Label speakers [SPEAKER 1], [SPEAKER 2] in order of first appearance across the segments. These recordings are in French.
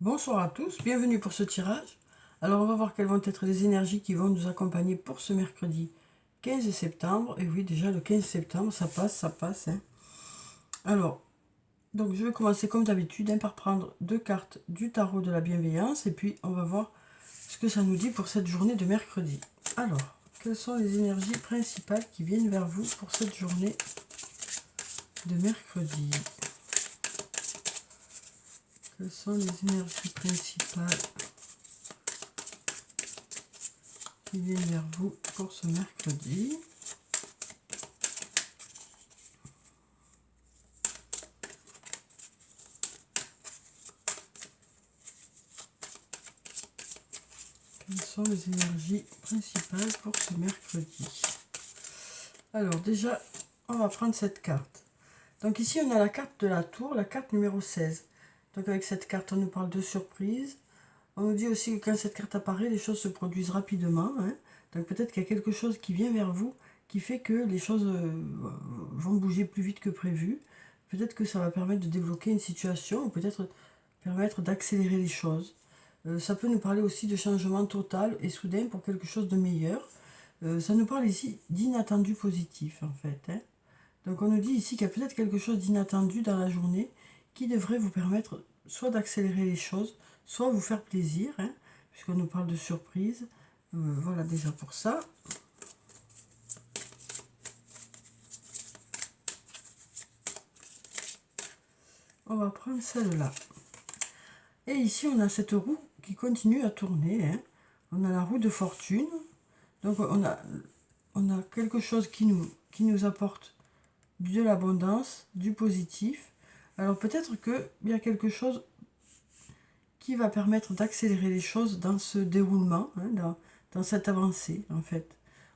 [SPEAKER 1] Bonsoir à tous, bienvenue pour ce tirage. Alors on va voir quelles vont être les énergies qui vont nous accompagner pour ce mercredi 15 septembre. Et oui, déjà le 15 septembre, ça passe. Hein. Alors, donc je vais commencer comme d'habitude par prendre deux cartes du tarot de la bienveillance. Et puis on va voir ce que ça nous dit pour cette journée de mercredi. Alors, quelles sont les énergies principales qui viennent vers vous pour cette journée de mercredi? Quelles sont les énergies principales qui viennent vers vous pour ce mercredi? Quelles sont les énergies principales pour ce mercredi? Alors déjà, on va prendre cette carte. Donc ici, on a la carte de la tour, la carte numéro 16. Donc avec cette carte, on nous parle de surprise. On nous dit aussi que quand cette carte apparaît, les choses se produisent rapidement. Hein. Donc peut-être qu'il y a quelque chose qui vient vers vous qui fait que les choses vont bouger plus vite que prévu. Peut-être que ça va permettre de débloquer une situation ou peut-être permettre d'accélérer les choses. Ça peut nous parler aussi de changement total et soudain pour quelque chose de meilleur. Ça nous parle ici d'inattendu positif en fait. Hein. Donc on nous dit ici qu'il y a peut-être quelque chose d'inattendu dans la journée qui devrait vous permettre soit d'accélérer les choses, soit vous faire plaisir, hein, puisqu'on nous parle de surprise. Voilà déjà pour ça. On va prendre celle-là. Et ici on a cette roue qui continue à tourner. Hein. On a la roue de fortune. Donc on a quelque chose qui nous apporte de l'abondance, du positif. Alors peut-être qu'il y a quelque chose qui va permettre d'accélérer les choses dans ce déroulement, hein, dans cette avancée en fait.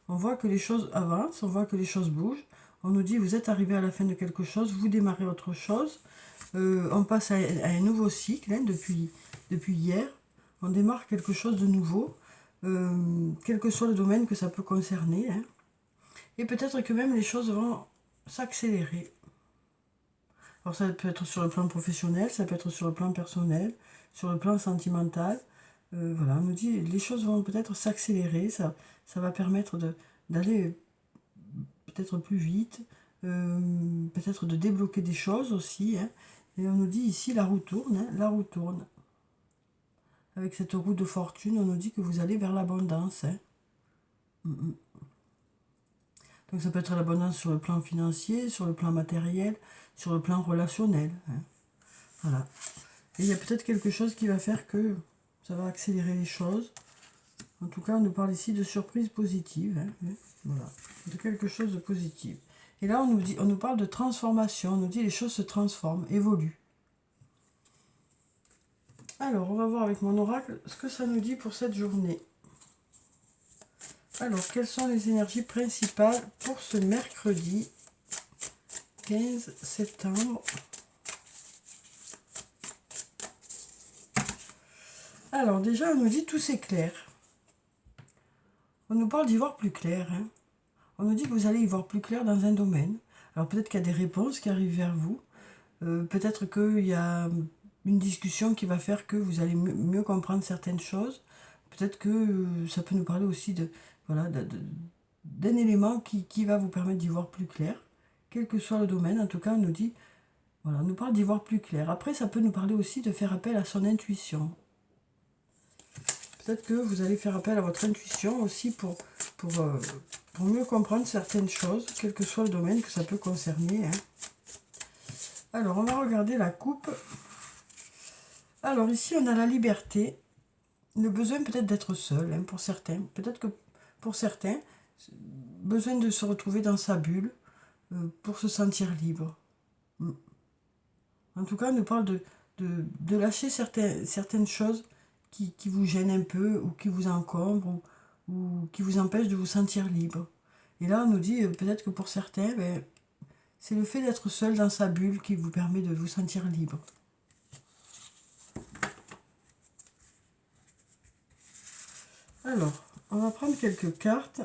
[SPEAKER 1] On voit que les choses avancent, on voit que les choses bougent. On nous dit vous êtes arrivé à la fin de quelque chose, vous démarrez autre chose. On passe à un nouveau cycle hein, depuis hier. On démarre quelque chose de nouveau, quel que soit le domaine que ça peut concerner. Hein. Et peut-être que même les choses vont s'accélérer. Alors ça peut être sur le plan professionnel, ça peut être sur le plan personnel, sur le plan sentimental. Voilà, on nous dit les choses vont peut-être s'accélérer, ça va permettre d'aller peut-être plus vite, peut-être de débloquer des choses aussi. Hein. Et on nous dit ici la roue tourne, hein, la roue tourne. Avec cette roue de fortune, on nous dit que vous allez vers l'abondance. Hein. Donc ça peut être l'abondance sur le plan financier, sur le plan matériel, sur le plan relationnel. Hein. Voilà. Et il y a peut-être quelque chose qui va faire que ça va accélérer les choses. En tout cas, on nous parle ici de surprise positive. Hein. Voilà. De quelque chose de positif. Et là, on nous parle de transformation. On nous dit les choses se transforment, évoluent. Alors, on va voir avec mon oracle ce que ça nous dit pour cette journée. Alors, quelles sont les énergies principales pour ce mercredi 15 septembre? Alors, déjà, on nous dit tout s'éclaire. On nous parle d'y voir plus clair. Hein. On nous dit que vous allez y voir plus clair dans un domaine. Alors, peut-être qu'il y a des réponses qui arrivent vers vous. Peut-être qu'il y a une discussion qui va faire que vous allez mieux comprendre certaines choses. Peut-être que ça peut nous parler aussi d'un élément qui va vous permettre d'y voir plus clair, quel que soit le domaine. En tout cas, on nous dit, voilà, on nous parle d'y voir plus clair. Après, ça peut nous parler aussi de faire appel à son intuition. Peut-être que vous allez faire appel à votre intuition aussi pour mieux comprendre certaines choses, quel que soit le domaine que ça peut concerner. Hein. Alors, on va regarder la coupe. Alors, ici, on a la liberté. Le besoin peut-être d'être seul, hein, pour certains. Peut-être que pour certains, besoin de se retrouver dans sa bulle pour se sentir libre. En tout cas, on nous parle de lâcher certaines choses qui vous gênent un peu ou qui vous encombrent ou qui vous empêchent de vous sentir libre. Et là, on nous dit peut-être que pour certains, c'est le fait d'être seul dans sa bulle qui vous permet de vous sentir libre. Alors, on va prendre quelques cartes.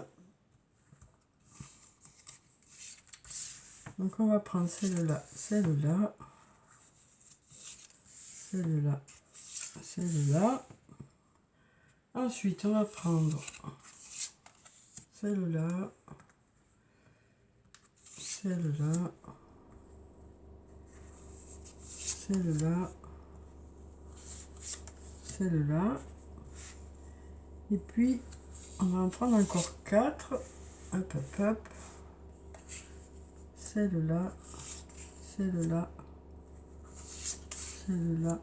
[SPEAKER 1] Donc on va prendre celle-là, celle-là, celle-là celle-là. Ensuite, on va prendre celle-là, celle-là, celle-là, celle-là. Et puis, on va en prendre encore 4. Hop, hop, hop. Celle-là, celle-là, celle-là.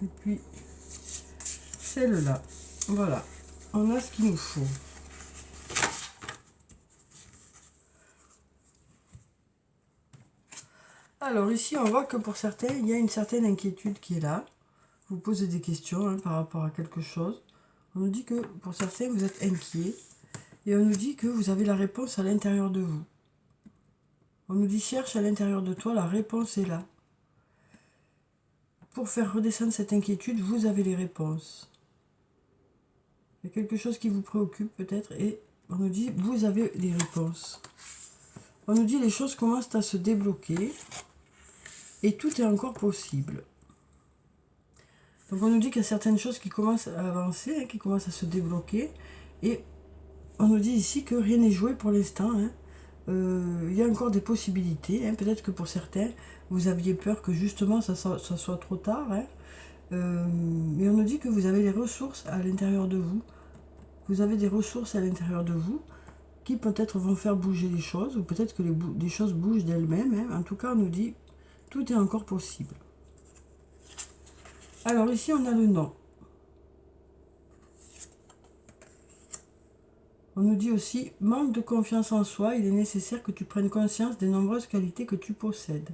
[SPEAKER 1] Et puis, celle-là. Voilà. On a ce qu'il nous faut. Alors ici, on voit que pour certains, il y a une certaine inquiétude qui est là. Vous posez des questions hein, par rapport à quelque chose. On nous dit que pour certains, vous êtes inquiets. Et on nous dit que vous avez la réponse à l'intérieur de vous. On nous dit, cherche à l'intérieur de toi, la réponse est là. Pour faire redescendre cette inquiétude, vous avez les réponses. Il y a quelque chose qui vous préoccupe peut-être et on nous dit, vous avez les réponses. On nous dit, les choses commencent à se débloquer et tout est encore possible. Donc on nous dit qu'il y a certaines choses qui commencent à avancer, hein, qui commencent à se débloquer et on nous dit ici que rien n'est joué pour l'instant. Hein. Il y a encore des possibilités. Hein. Peut-être que pour certains, vous aviez peur que justement ça soit trop tard. Hein. Mais on nous dit que vous avez les ressources à l'intérieur de vous. Vous avez des ressources à l'intérieur de vous qui peut-être vont faire bouger les choses ou peut-être que les choses bougent d'elles-mêmes. Hein. En tout cas, on nous dit tout est encore possible. Alors ici, on a le non. On nous dit aussi, manque de confiance en soi, il est nécessaire que tu prennes conscience des nombreuses qualités que tu possèdes.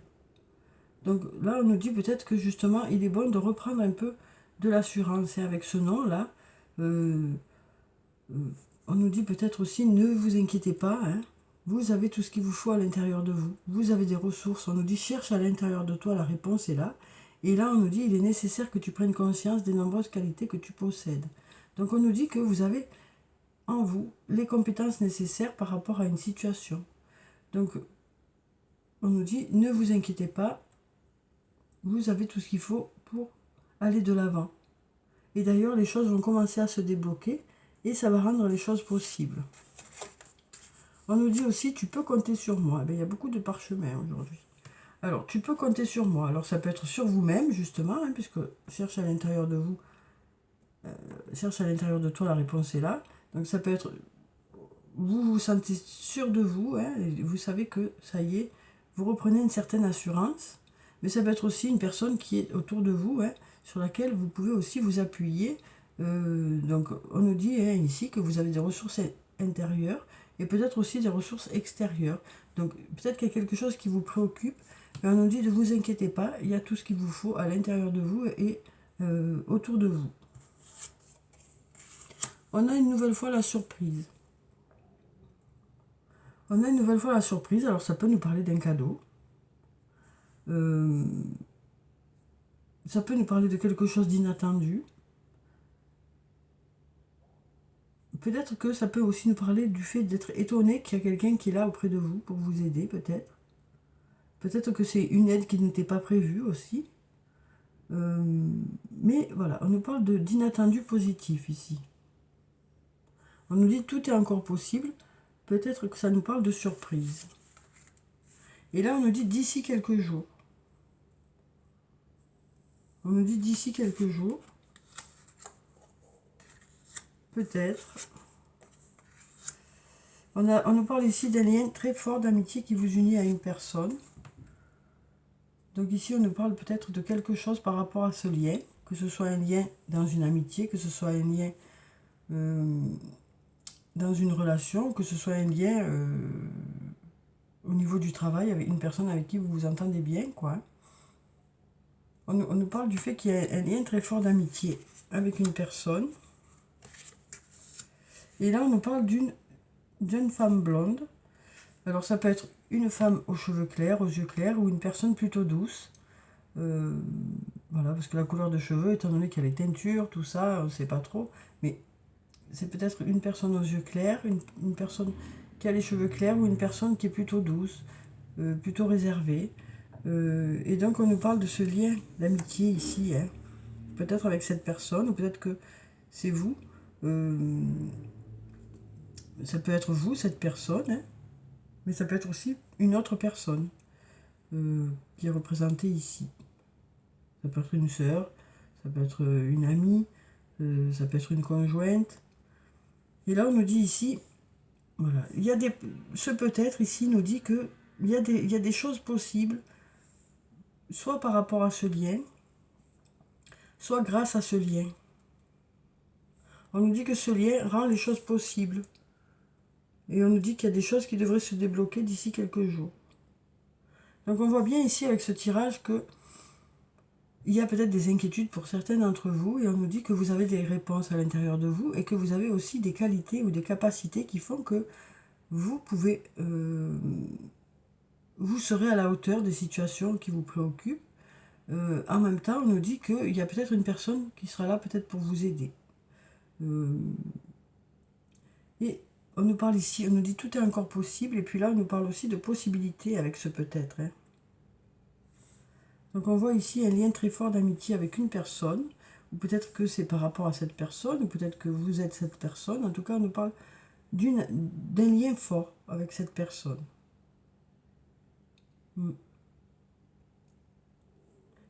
[SPEAKER 1] Donc là, on nous dit peut-être que justement, il est bon de reprendre un peu de l'assurance. Et avec ce nom-là, on nous dit peut-être aussi, ne vous inquiétez pas, hein, vous avez tout ce qu'il vous faut à l'intérieur de vous. Vous avez des ressources. On nous dit, cherche à l'intérieur de toi, la réponse est là. Et là, on nous dit, il est nécessaire que tu prennes conscience des nombreuses qualités que tu possèdes. Donc on nous dit que vous avez en vous les compétences nécessaires par rapport à une situation. Donc, on nous dit, ne vous inquiétez pas, vous avez tout ce qu'il faut pour aller de l'avant. Et d'ailleurs, les choses vont commencer à se débloquer et ça va rendre les choses possibles. On nous dit aussi, tu peux compter sur moi. Il y a beaucoup de parchemins aujourd'hui. Alors, tu peux compter sur moi. Alors, ça peut être sur vous-même, justement, hein, puisque cherche à l'intérieur de vous, cherche à l'intérieur de toi, la réponse est là. Donc ça peut être, vous vous sentez sûr de vous, hein, et vous savez que ça y est, vous reprenez une certaine assurance, mais ça peut être aussi une personne qui est autour de vous, hein, sur laquelle vous pouvez aussi vous appuyer. Donc on nous dit hein, ici que vous avez des ressources intérieures et peut-être aussi des ressources extérieures. Donc peut-être qu'il y a quelque chose qui vous préoccupe, mais on nous dit, ne vous inquiétez pas, il y a tout ce qu'il vous faut à l'intérieur de vous et autour de vous. On a une nouvelle fois la surprise. On a une nouvelle fois la surprise, alors ça peut nous parler d'un cadeau. Ça peut nous parler de quelque chose d'inattendu. Peut-être que ça peut aussi nous parler du fait d'être étonné qu'il y a quelqu'un qui est là auprès de vous pour vous aider, peut-être. Peut-être que c'est une aide qui n'était pas prévue aussi. Mais voilà, on nous parle d'inattendu positif ici. On nous dit tout est encore possible. Peut-être que ça nous parle de surprise. Et là, on nous dit d'ici quelques jours. On nous dit d'ici quelques jours. Peut-être. On nous parle ici d'un lien très fort d'amitié qui vous unit à une personne. Donc ici, on nous parle peut-être de quelque chose par rapport à ce lien. Que ce soit un lien dans une amitié, que ce soit un lien dans une relation, que ce soit un lien au niveau du travail avec une personne avec qui vous vous entendez bien, quoi. On nous parle du fait qu'il y a un lien très fort d'amitié avec une personne. Et là, on nous parle d'une jeune femme blonde. Alors, ça peut être une femme aux cheveux clairs, aux yeux clairs, ou une personne plutôt douce. Voilà, parce que la couleur de cheveux, étant donné qu'il y a les teintures, tout ça, on ne sait pas trop. Mais c'est peut-être une personne aux yeux clairs, une personne qui a les cheveux clairs, ou une personne qui est plutôt douce, plutôt réservée. Et donc, on nous parle de ce lien d'amitié ici, hein. peut-être avec cette personne, ou peut-être que c'est vous. Ça peut être vous, cette personne, hein, mais ça peut être aussi une autre personne qui est représentée ici. Ça peut être une sœur, ça peut être une amie, ça peut être une conjointe. Et là, on nous dit ici, voilà, il y a des, ce peut-être ici nous dit que il y a des choses possibles, soit par rapport à ce lien, soit grâce à ce lien. On nous dit que ce lien rend les choses possibles. Et on nous dit qu'il y a des choses qui devraient se débloquer d'ici quelques jours. Donc on voit bien ici avec ce tirage que il y a peut-être des inquiétudes pour certains d'entre vous, et on nous dit que vous avez des réponses à l'intérieur de vous, et que vous avez aussi des qualités ou des capacités qui font que vous pouvez, vous serez à la hauteur des situations qui vous préoccupent. En même temps, on nous dit qu'il y a peut-être une personne qui sera là peut-être pour vous aider. Et on nous parle ici, on nous dit tout est encore possible, et puis là on nous parle aussi de possibilités avec ce peut-être. Hein. Donc on voit ici un lien très fort d'amitié avec une personne, ou peut-être que c'est par rapport à cette personne, ou peut-être que vous êtes cette personne. En tout cas, on nous parle d'un lien fort avec cette personne.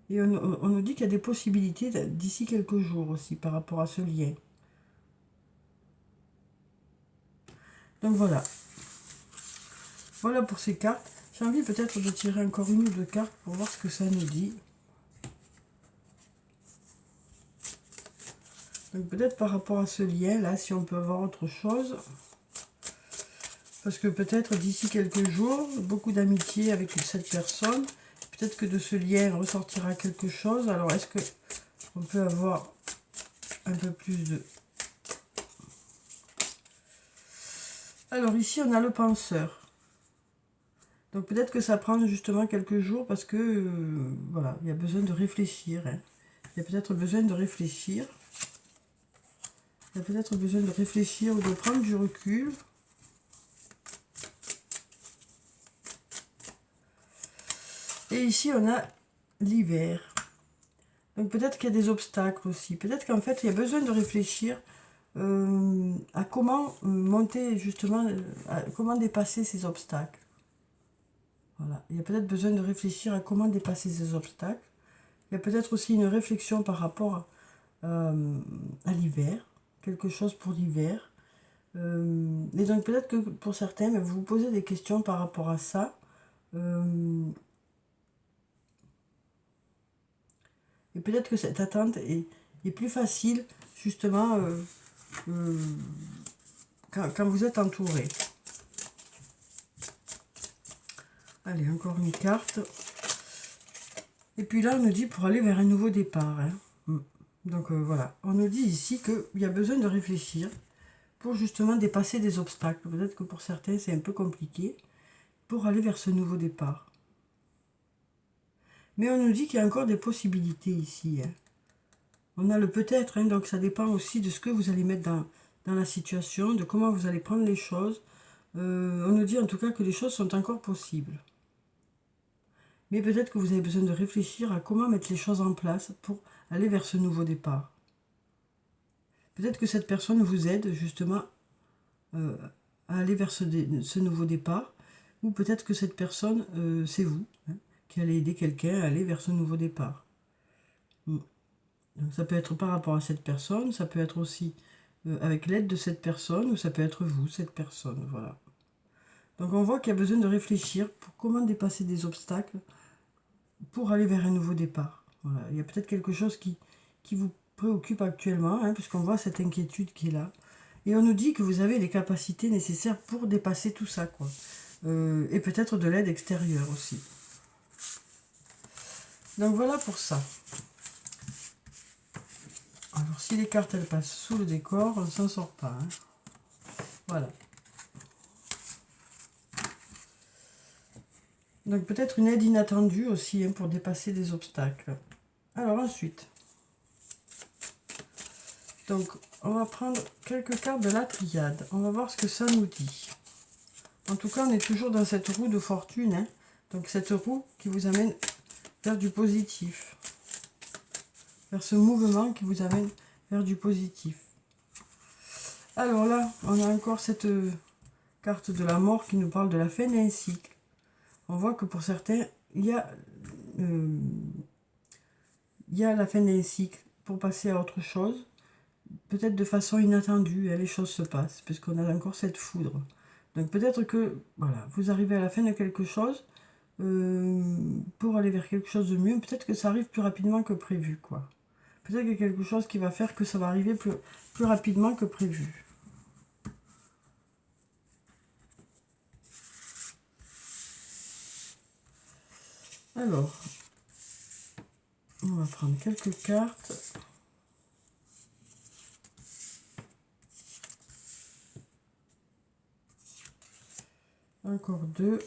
[SPEAKER 1] Et on nous dit qu'il y a des possibilités d'ici quelques jours aussi par rapport à ce lien. Donc voilà. Voilà pour ces cartes. J'ai envie peut-être de tirer encore une ou deux cartes pour voir ce que ça nous dit. Donc peut-être par rapport à ce lien, là, si on peut avoir autre chose. Parce que peut-être d'ici quelques jours, beaucoup d'amitié avec cette personne. Peut-être que de ce lien ressortira quelque chose. Alors est-ce que on peut avoir un peu plus de... Alors ici on a le penseur. Donc peut-être que ça prend justement quelques jours parce que voilà, il y a besoin de réfléchir. Hein. Il y a peut-être besoin de réfléchir. Il y a peut-être besoin de réfléchir ou de prendre du recul. Et ici on a l'hiver. Donc peut-être qu'il y a des obstacles aussi. Peut-être qu'en fait il y a besoin de réfléchir à comment monter justement, à comment dépasser ces obstacles. Voilà. Il y a peut-être besoin de réfléchir à comment dépasser ces obstacles. Il y a peut-être aussi une réflexion par rapport à l'hiver, quelque chose pour l'hiver. Et donc peut-être que pour certains, vous vous posez des questions par rapport à ça. Et peut-être que cette attente est plus facile justement quand vous êtes entouré. Allez, encore une carte. Et puis là, on nous dit pour aller vers un nouveau départ. Hein. Donc voilà, on nous dit ici qu'il y a besoin de réfléchir pour justement dépasser des obstacles. Peut-être que pour certains, c'est un peu compliqué pour aller vers ce nouveau départ. Mais on nous dit qu'il y a encore des possibilités ici. Hein. On a le peut-être, hein, donc ça dépend aussi de ce que vous allez mettre dans la situation, de comment vous allez prendre les choses. On nous dit en tout cas que les choses sont encore possibles. Mais peut-être que vous avez besoin de réfléchir à comment mettre les choses en place pour aller vers ce nouveau départ. Peut-être que cette personne vous aide justement à aller vers ce nouveau départ. Ou peut-être que cette personne, c'est vous, hein, qui allez aider quelqu'un à aller vers ce nouveau départ. Donc ça peut être par rapport à cette personne, ça peut être aussi avec l'aide de cette personne, ou ça peut être vous, cette personne. Voilà. Donc on voit qu'il y a besoin de réfléchir pour comment dépasser des obstacles pour aller vers un nouveau départ. Voilà. Il y a peut-être quelque chose qui vous préoccupe actuellement, hein, puisqu'on voit cette inquiétude qui est là. Et on nous dit que vous avez les capacités nécessaires pour dépasser tout ça, quoi. Et peut-être de l'aide extérieure aussi. Donc voilà pour ça. Alors si les cartes elles passent sous le décor, on ne s'en sort pas. Hein. Voilà. Donc peut-être une aide inattendue aussi, hein, pour dépasser des obstacles. Alors ensuite, donc on va prendre quelques cartes de la triade. On va voir ce que ça nous dit. En tout cas, on est toujours dans cette roue de fortune. Hein. Donc cette roue qui vous amène vers du positif. vers ce mouvement qui vous amène vers du positif. Alors là, on a encore cette carte de la mort qui nous parle de la fin d'un cycle. On voit que pour certains, il y a la fin d'un cycle pour passer à autre chose. Peut-être de façon inattendue, les choses se passent, puisqu'on a encore cette foudre. Donc peut-être que voilà, vous arrivez à la fin de quelque chose pour aller vers quelque chose de mieux. Peut-être que ça arrive plus rapidement que prévu, quoi. Peut-être qu'il y a quelque chose qui va faire que ça va arriver plus rapidement que prévu. Alors, on va prendre quelques cartes. Encore 2.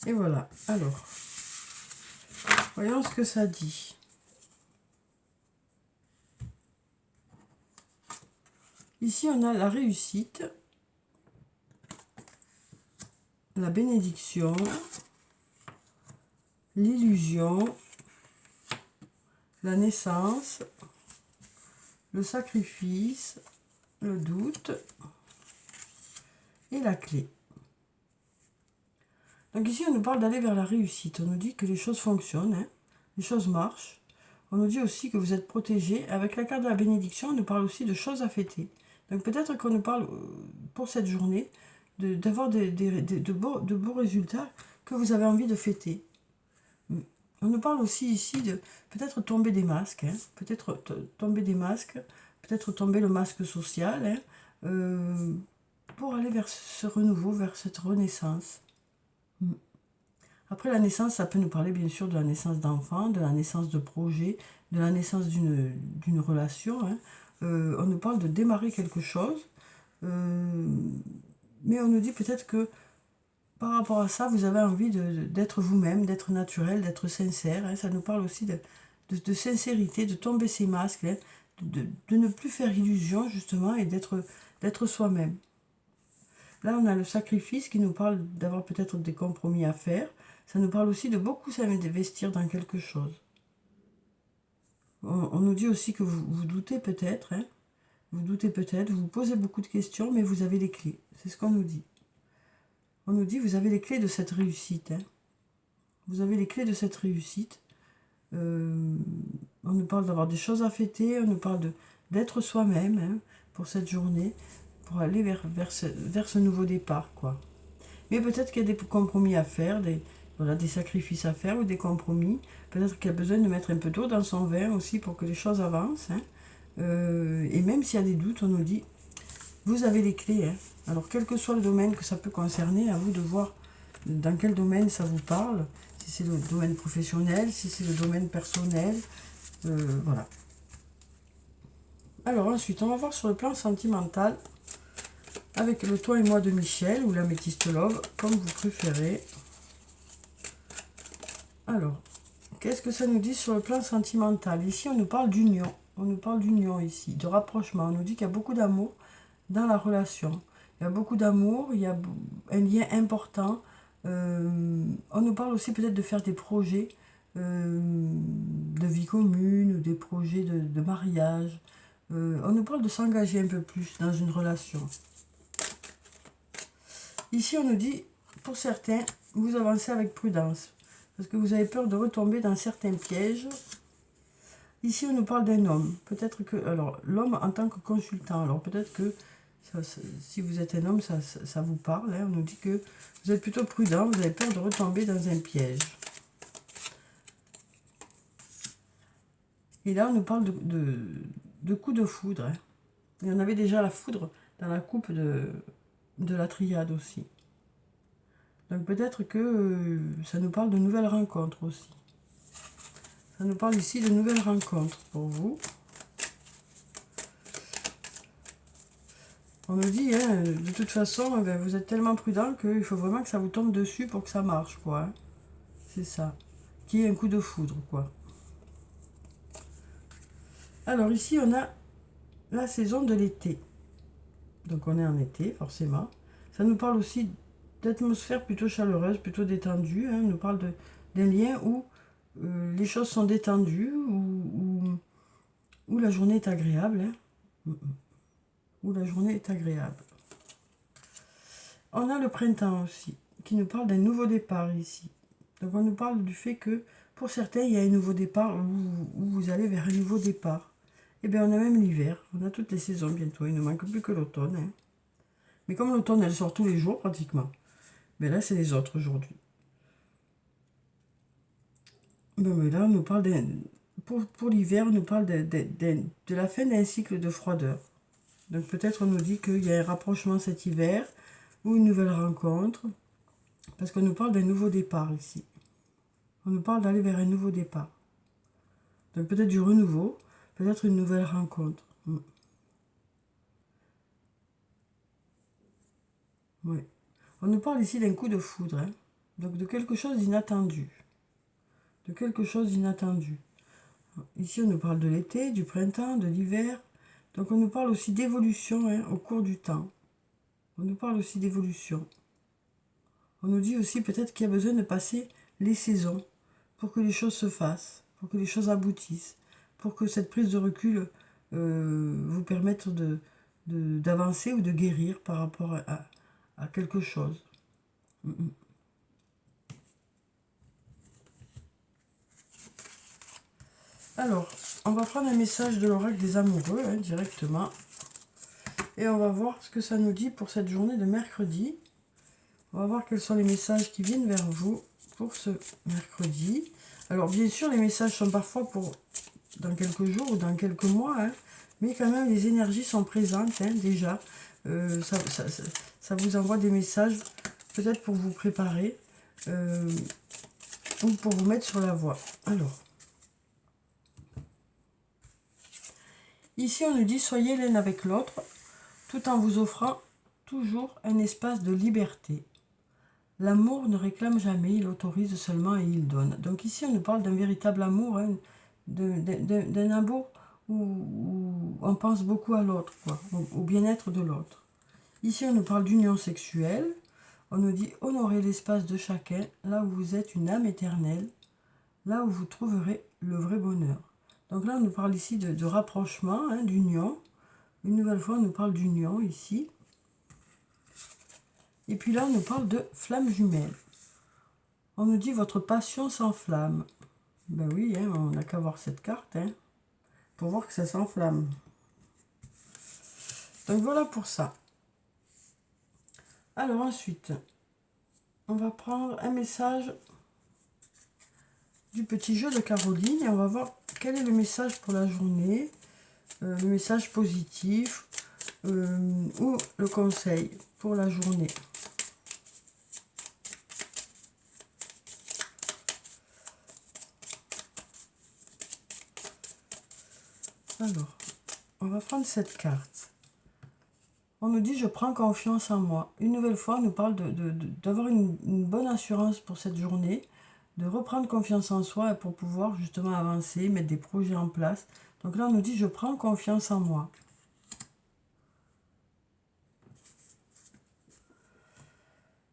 [SPEAKER 1] Et voilà. Alors, voyons ce que ça dit. Ici, on a la réussite, la bénédiction, l'illusion, la naissance, le sacrifice, le doute et la clé. Donc ici, on nous parle d'aller vers la réussite. On nous dit que les choses fonctionnent, hein, les choses marchent. On nous dit aussi que vous êtes protégé. Avec la carte de la bénédiction, on nous parle aussi de choses à fêter. Donc peut-être qu'on nous parle pour cette journée d'avoir de beaux résultats que vous avez envie de fêter. On nous parle aussi ici de peut-être tomber des masques, hein, peut-être tomber des masques, peut-être tomber le masque social, hein, pour aller vers ce renouveau, vers cette renaissance. Après la naissance, ça peut nous parler bien sûr de la naissance d'enfants, de la naissance de projets, de la naissance d'une relation. Hein. On nous parle de démarrer quelque chose, mais on nous dit peut-être que par rapport à ça, vous avez envie d'être vous-même, d'être naturel, d'être sincère. Hein. Ça nous parle aussi de sincérité, de tomber ces masques, hein, de ne plus faire illusion justement et d'être soi-même. Là, on a le sacrifice qui nous parle d'avoir peut-être des compromis à faire. Ça nous parle aussi de beaucoup s'investir dans quelque chose. On nous dit aussi que vous doutez peut-être, hein, vous doutez peut-être, vous posez beaucoup de questions, mais vous avez les clés. C'est ce qu'on nous dit. On nous dit, vous avez les clés de cette réussite. Hein. Vous avez les clés de cette réussite. On nous parle d'avoir des choses à fêter, on nous parle d'être soi-même, hein, pour cette journée, pour aller vers ce nouveau départ, quoi. Mais peut-être qu'il y a des compromis à faire, des sacrifices à faire ou des compromis. Peut-être qu'il y a besoin de mettre un peu d'eau dans son vin aussi pour que les choses avancent. Hein. Et même s'il y a des doutes, on nous dit, vous avez les clés. Hein. Alors, quel que soit le domaine que ça peut concerner, à vous de voir dans quel domaine ça vous parle. Si c'est le domaine professionnel, si c'est le domaine personnel. Voilà. Alors ensuite, on va voir sur le plan sentimental avec le Toi et moi de Michel ou l'Améthyste Love, comme vous préférez. Alors, qu'est-ce que ça nous dit sur le plan sentimental? Ici, on nous parle d'union. On nous parle d'union ici, de rapprochement. On nous dit qu'il y a beaucoup d'amour dans la relation. Il y a beaucoup d'amour, il y a un lien important. On nous parle aussi peut-être de faire des projets de vie commune, ou des projets de mariage. On nous parle de s'engager un peu plus dans une relation. Ici, on nous dit, pour certains, vous avancez avec prudence, parce que vous avez peur de retomber dans certains pièges. Ici, on nous parle d'un homme. Peut-être que, alors, l'homme en tant que consultant, alors peut-être que, si vous êtes un homme, ça vous parle. Hein. On nous dit que vous êtes plutôt prudent, vous avez peur de retomber dans un piège. Et là, on nous parle de coup de foudre. Hein. Et on avait déjà la foudre dans la coupe de la triade aussi. Donc peut-être que ça nous parle de nouvelles rencontres aussi. Ça nous parle ici de nouvelles rencontres pour vous. On nous dit, hein, de toute façon, ben, vous êtes tellement prudent qu'il faut vraiment que ça vous tombe dessus pour que ça marche, quoi. Hein. C'est ça. Qui est un coup de foudre, quoi. Alors ici, on a la saison de l'été. Donc on est en été, forcément. Ça nous parle aussi d'atmosphère plutôt chaleureuse, plutôt détendue. Hein. On nous parle d'un lien où les choses sont détendues ou la journée est agréable. Hein. Ou la journée est agréable. On a le printemps aussi, qui nous parle d'un nouveau départ ici. Donc on nous parle du fait que pour certains, il y a un nouveau départ où vous allez vers un nouveau départ. Et bien on a même l'hiver, on a toutes les saisons bientôt, il ne manque plus que l'automne. Hein. Mais comme l'automne, elle sort tous les jours pratiquement. Mais là, c'est les autres aujourd'hui. Mais là, on nous parle pour l'hiver, on nous parle de la fin d'un cycle de froideur. Donc peut-être on nous dit qu'il y a un rapprochement cet hiver, ou une nouvelle rencontre, parce qu'on nous parle d'un nouveau départ ici. On nous parle d'aller vers un nouveau départ. Donc peut-être du renouveau, peut-être une nouvelle rencontre. Oui. On nous parle ici d'un coup de foudre, hein. Donc de quelque chose d'inattendu. De quelque chose d'inattendu. Ici on nous parle de l'été, du printemps, de l'hiver. Donc on nous parle aussi d'évolution, hein, au cours du temps. On nous parle aussi d'évolution. On nous dit aussi peut-être qu'il y a besoin de passer les saisons pour que les choses se fassent, pour que les choses aboutissent, pour que cette prise de recul vous permette d'avancer ou de guérir par rapport à quelque chose. Alors, on va prendre un message de l'oracle des amoureux, hein, directement. Et on va voir ce que ça nous dit pour cette journée de mercredi. On va voir quels sont les messages qui viennent vers vous pour ce mercredi. Alors, bien sûr, les messages sont parfois pour dans quelques jours ou dans quelques mois, hein, mais quand même, les énergies sont présentes, hein, déjà. Ça vous envoie des messages, peut-être pour vous préparer, ou pour vous mettre sur la voie. Alors, ici, on nous dit, soyez l'un avec l'autre, tout en vous offrant toujours un espace de liberté. L'amour ne réclame jamais, il autorise seulement et il donne. Donc ici, on nous parle d'un véritable amour, hein, d'un amour où on pense beaucoup à l'autre, au bien-être de l'autre. Ici, on nous parle d'union sexuelle. On nous dit honorer l'espace de chacun, là où vous êtes une âme éternelle, là où vous trouverez le vrai bonheur. Donc là, on nous parle ici de rapprochement, hein, d'union. Une nouvelle fois, on nous parle d'union ici. Et puis là, on nous parle de flamme jumelle. On nous dit votre passion s'enflamme. Ben oui, hein, on n'a qu'à voir cette carte, hein, pour voir que ça s'enflamme. Donc voilà pour ça. Alors ensuite, on va prendre un message du petit jeu de Caroline et on va voir quel est le message pour la journée, le message positif ou le conseil pour la journée. Alors, on va prendre cette carte. On nous dit « Je prends confiance en moi ». Une nouvelle fois, on nous parle d'avoir une bonne assurance pour cette journée, de reprendre confiance en soi pour pouvoir justement avancer, mettre des projets en place. Donc là, on nous dit « Je prends confiance en moi ».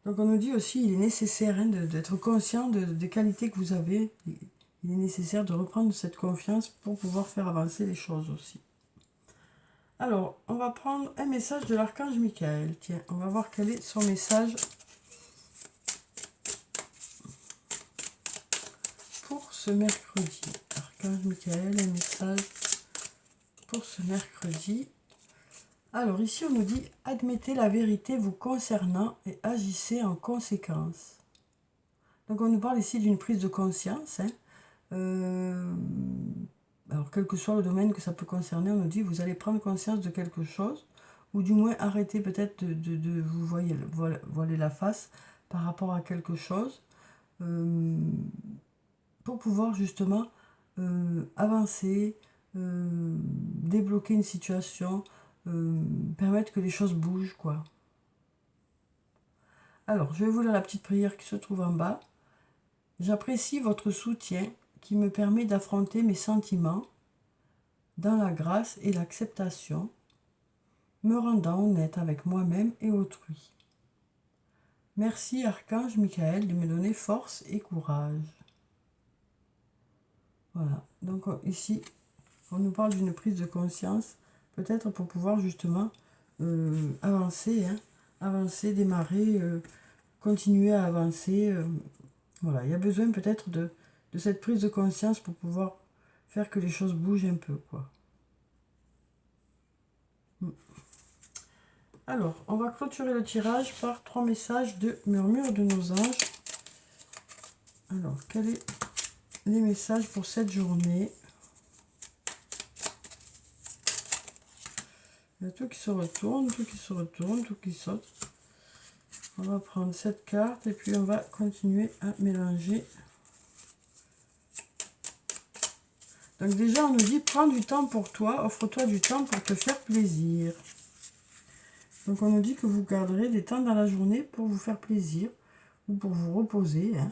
[SPEAKER 1] Donc on nous dit aussi il est nécessaire, hein, d'être conscient des qualités que vous avez. Il est nécessaire de reprendre cette confiance pour pouvoir faire avancer les choses aussi. Alors, on va prendre un message de l'archange Michael. Tiens, on va voir quel est son message pour ce mercredi. Archange Michael, un message pour ce mercredi. Alors ici, on nous dit « Admettez la vérité vous concernant et agissez en conséquence ». Donc on nous parle ici d'une prise de conscience, hein. Alors quel que soit le domaine que ça peut concerner, on nous dit vous allez prendre conscience de quelque chose, ou du moins arrêter peut-être de vous voiler la face par rapport à quelque chose, pour pouvoir justement avancer, débloquer une situation, permettre que les choses bougent, quoi. Alors, je vais vous lire la petite prière qui se trouve en bas. J'apprécie votre soutien qui me permet d'affronter mes sentiments dans la grâce et l'acceptation, me rendant honnête avec moi-même et autrui. Merci, Archange Michael, de me donner force et courage. Voilà, donc ici, on nous parle d'une prise de conscience, peut-être pour pouvoir justement avancer, hein, avancer, démarrer, continuer à avancer. Voilà, il y a besoin peut-être de cette prise de conscience pour pouvoir faire que les choses bougent un peu, quoi. Alors, on va clôturer le tirage par 3 messages de murmure de nos anges. Alors, quels sont les messages pour cette journée? Il y a tout qui se retourne, tout qui se retourne, tout qui saute. On va prendre cette carte et puis on va continuer à mélanger. Donc déjà, on nous dit, prends du temps pour toi, offre-toi du temps pour te faire plaisir. Donc on nous dit que vous garderez des temps dans la journée pour vous faire plaisir ou pour vous reposer, hein.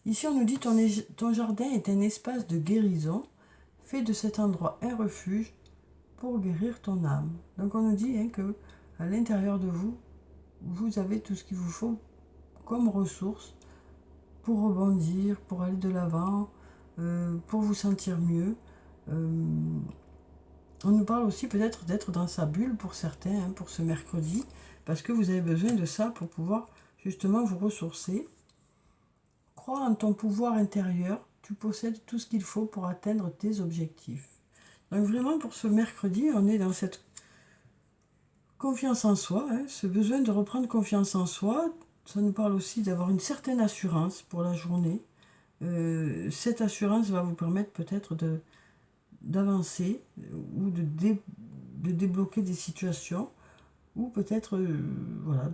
[SPEAKER 1] Ici, on nous dit, ton jardin est un espace de guérison. Fais de cet endroit un refuge pour guérir ton âme. Donc on nous dit, hein, que à l'intérieur de vous, vous avez tout ce qu'il vous faut comme ressources pour rebondir, pour aller de l'avant, pour vous sentir mieux. On nous parle aussi peut-être d'être dans sa bulle pour certains, hein, pour ce mercredi, parce que vous avez besoin de ça pour pouvoir justement vous ressourcer. Crois en ton pouvoir intérieur, tu possèdes tout ce qu'il faut pour atteindre tes objectifs. Donc vraiment pour ce mercredi, on est dans cette confiance en soi, hein, ce besoin de reprendre confiance en soi. Ça nous parle aussi d'avoir une certaine assurance pour la journée. Cette assurance va vous permettre peut-être d'avancer ou de débloquer des situations ou peut-être voilà,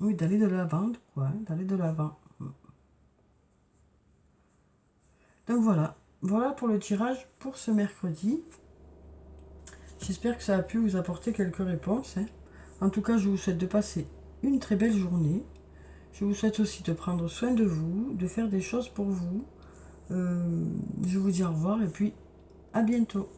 [SPEAKER 1] oui, d'aller de l'avant, quoi, hein, d'aller de l'avant. Donc voilà pour le tirage pour ce mercredi. J'espère que ça a pu vous apporter quelques réponses, hein. En tout cas, je vous souhaite de passer une très belle journée. Je vous souhaite aussi de prendre soin de vous, de faire des choses pour vous. Je vous dis au revoir et puis à bientôt.